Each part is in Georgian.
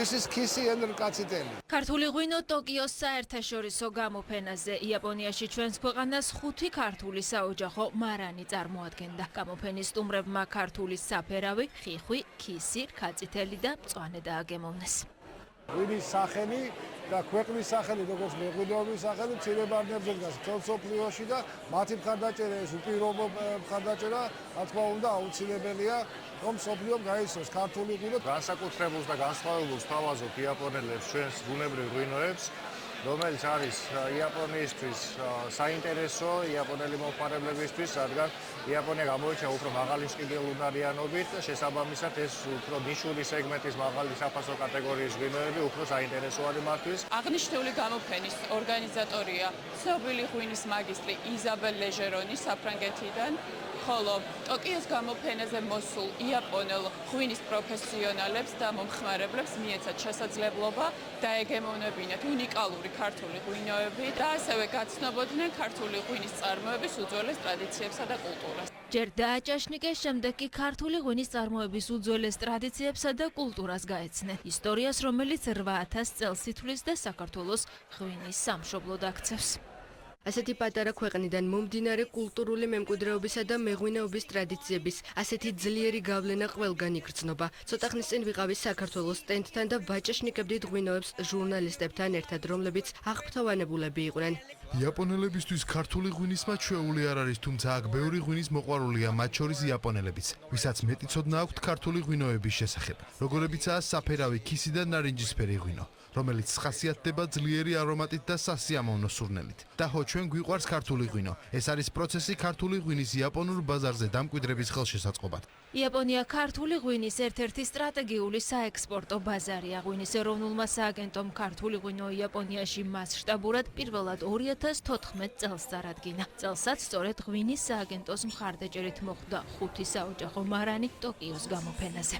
ჩვენსის ქისი ენერკაციტელი. ქართული ღვინო ტოკიოს საერთაშორისო გამოფენაზე იაპონიაში ჩვენს ქვეყანას 5 ქართული საოჯახო მარანი წარმოადგენდა. გამოფენის სტუმრებმა ქართული საფერავი, ხიხვი, ქისი, რქაწითელი და მწვანე დააგემოვნეს. ღვინის სახელი და ქვეყნის სახელი, როგორც მეღვინეობის სახელი, მცირე ბარნებზე დგას მთელ მსოფლიოში და მათი მხარდაჭერა, ეს უპირობო მხარდაჭერა, რა თქმა უნდა, აუცილებელია, რომ მსოფლიომ გაიცნოს ქართული ღვინო. განსაკუთრებულს და განსხვავებულს თავაზობ იაპონელებს ჩვენს ბუნებრივ ღვინოებს, რომელიც არის იაპონიისთვის საინტერესო, იაპონელი მომხმარებლებისთვის, რადგან იაპონია გამოირჩევა უფრო მაღალი მყიდველუნარიანობით, შესაბამისად ეს უფრო ნიშური სეგმენტის მაღალი საფასო კატეგორიის ღვინოები უფრო საინტერესოა მათთვის. აღნიშნული გამოფენის ორგანიზატორია ცნობილი ღვინის მაგისტრი იზაბელ ლეჟერონი საფრანგეთიდან, ხოლო ტოკიოს გამოფენაზე მოსულ იაპონელ ღვინის პროფესიონალებს და მომხმარებლებს მიეცათ შესაძლებლობა დაეგემოვნებინათ უნიკალური ქართული ღვინოები და ასევე გაცნობოდნენ ქართული ღვინის წარმოების უძველეს ტრადიციებსა და კულტურას. ჯერ დააჭაშნიკეს, შემდეგ კი ქართული ღვინის წარმოების უძველეს ტრადიციებსა და კულტურას გაეცნენ. ისტორიას, რომელიც 8000 წელს ითვლის და საქართველოს ღვინის სამშობლოდ აქცევს. ასეთი პატარა ქვეყნიდან მომდინარე კულტურული მემკვიდრეობისა და მეღვინეობის ტრადიციების ასეთი ძლიერი გავლენა ყველგან იგრძნობა. ცოტა ხნის წინ ვიყავი საქართველოს სტენდთან და ვაჭაშნიკებდით ღვინოებს ჟურნალისტებთან ერთად, რომლებიც აღფრთოვანებულები იყვნენ. იაპონელებისთვის ქართული ღვინის მაჩვეული არ არის, თუმცა აქ ბევრი ღვინის მოყვარულია, მათ შორის იაპონელებიც, ვისაც მეტი ცოდნა აქვთ ქართული ღვინოების შესახებ, როგორებიცაა საფერავი, ქისი და ნარინჯისფერი ღვინო, რომელიც ხასიათდება ძლიერი არომატით და სასიამოვნო სურნელით. და ხო, ჩვენ გვიყვარს ქართული ღვინო. ეს არის პროცესი ქართული ღვინის იაპონურ ბაზარზე დამკვიდრების ხელშესაწყობად. იაპონია ქართული ღვინის ერთ-ერთი სტრატეგიული საექსპორტო ბაზარია. ღვინის ეროვნულმა სააგენტომ ქართული ღვინო იაპონიაში მასშტაბურად პირველად 2014 წელს წარადგინა. წელსაც სწორედ ღვინის სააგენტოს მხარდაჭერით მოხვდა 5 საოჯახო მარანი ტოკიოს გამოფენაზე.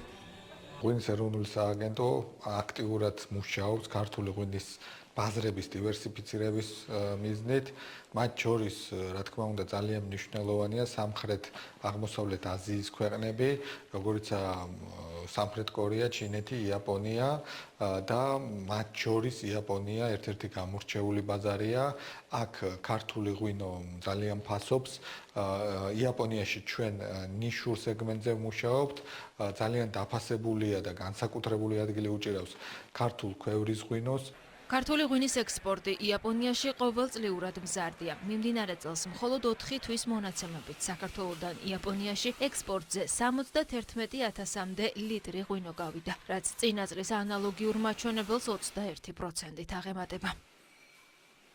ღვინის ეროვნული სააგენტო აქტიურად მუშაობს ქართული ღვინის ბაზრების დივერსიფიცირების მიზნით, მათ შორის, რა თქმა უნდა, ძალიან მნიშვნელოვანია სამხრეთ აღმოსავლეთ აზიის ქვეყნები, როგორიცაა სამხრეთ კორეა, ჩინეთი, იაპონია და მათ შორის იაპონია ერთ-ერთი გამორჩეული ბაზარია. აქ ქართული ღვინო ძალიან ფასობს. იაპონიაში ჩვენ ნიშურ სეგმენტზე ვმუშაობთ, ძალიან დაფასებულია და განსაკუთრებული ადგილი უჭირავს ქართულ ქვევრის ღვინოს. ქართული ღვინის ექსპორტი იაპონიაში ყოველწლიურად მზარდია. მიმდინარე წელს მხოლოდ 4 თვის მონაცემებით საქართველოდან იაპონიაში ექსპორტზე 71,000-მდე ლიტრი ღვინო გავიდა, რაც წინა წლის ანალოგიურ მაჩვენებელს 21%-ით აღემატება.